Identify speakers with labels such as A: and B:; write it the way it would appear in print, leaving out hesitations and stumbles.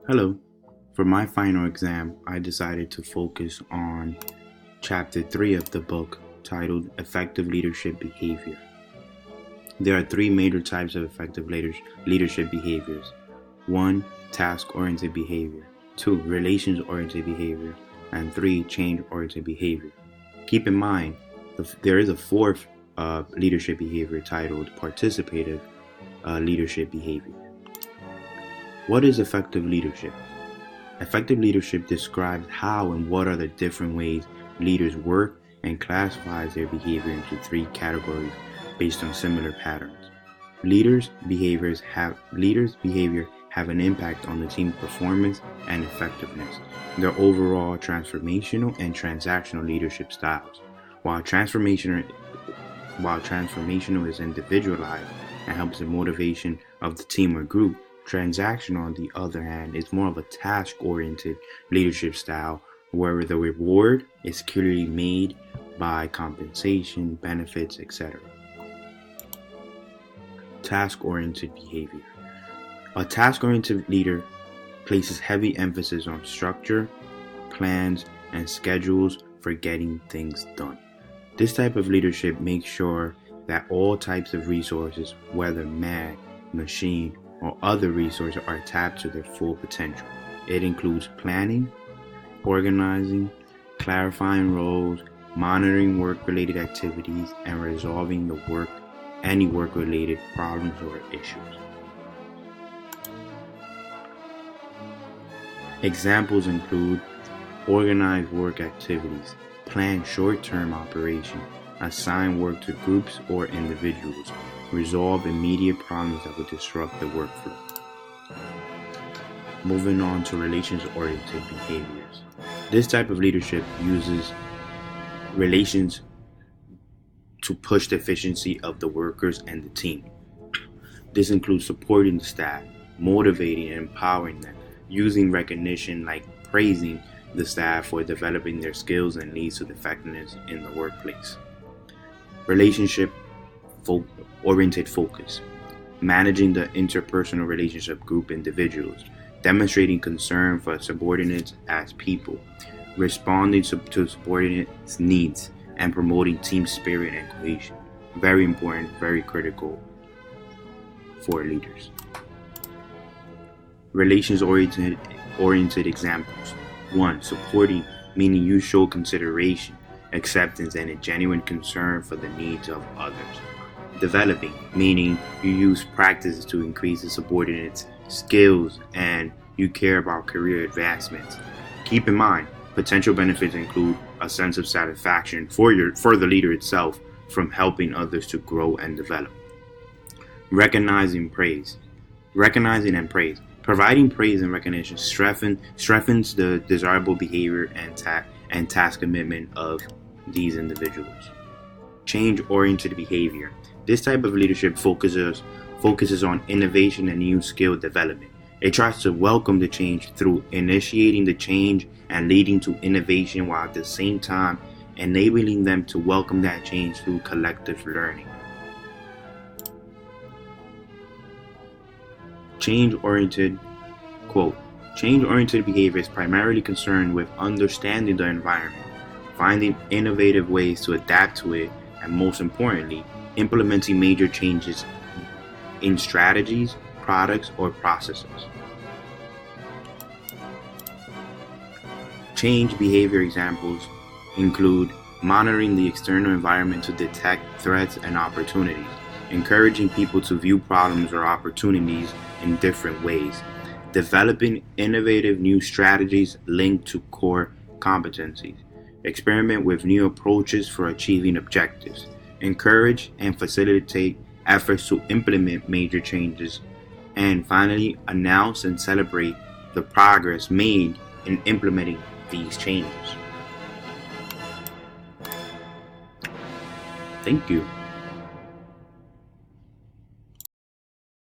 A: Hello. For my final exam, I decided to focus on chapter 3 of the book titled Effective Leadership Behavior. There are three major types of effective leadership behaviors. 1. Task-oriented behavior. 2. Relations-oriented behavior. And 3. Change-oriented behavior. Keep in mind, there is a fourth leadership behavior titled participative leadership behavior. What is effective leadership? Effective leadership describes how and what are the different ways leaders work and classifies their behavior into three categories based on similar patterns. Leaders' behavior have an impact on the team's performance and effectiveness, their overall transformational and transactional leadership styles. While transformational is individualized and helps the motivation of the team or group, transactional, on the other hand, is more of a task-oriented leadership style where the reward is clearly made by compensation, benefits, etc. Task-oriented behavior. A task-oriented leader places heavy emphasis on structure, plans, and schedules for getting things done. This type of leadership makes sure that all types of resources, whether man, machine, or other resources, are tapped to their full potential. It includes planning, organizing, clarifying roles, monitoring work-related activities, and resolving any work-related problems or issues. Examples include organize work activities, plan short-term operation, assign work to groups or individuals, resolve immediate problems that would disrupt the workflow. Moving on to relations-oriented behaviors. This type of leadership uses relations to push the efficiency of the workers and the team. This includes supporting the staff, motivating and empowering them, using recognition like praising the staff for developing their skills and leads to the effectiveness in the workplace. Relationship-oriented focus. Managing the interpersonal relationship group individuals, demonstrating concern for subordinates as people, responding to subordinates' needs, and promoting team spirit and cohesion. Very important, very critical for leaders. Relations-oriented examples. 1. Supporting, meaning you show consideration, acceptance, and a genuine concern for the needs of others. Developing, meaning you use practices to increase the subordinates' skills and you care about career advancements. Keep in mind, potential benefits include a sense of satisfaction for the leader itself from helping others to grow and develop. Recognizing and praise. Providing praise and recognition strengthens the desirable behavior and task commitment of these individuals. Change-oriented behavior. This type of leadership focuses on innovation and new skill development. It tries to welcome the change through initiating the change and leading to innovation while at the same time enabling them to welcome that change through collective learning. Change-oriented behavior is primarily concerned with understanding the environment, finding innovative ways to adapt to it, and most importantly, implementing major changes in strategies, products, or processes. Change behavior examples include monitoring the external environment to detect threats and opportunities, encouraging people to view problems or opportunities in different ways, developing innovative new strategies linked to core competencies, experiment with new approaches for achieving objectives, encourage and facilitate efforts to implement major changes, and finally, announce and celebrate the progress made in implementing these changes. Thank you.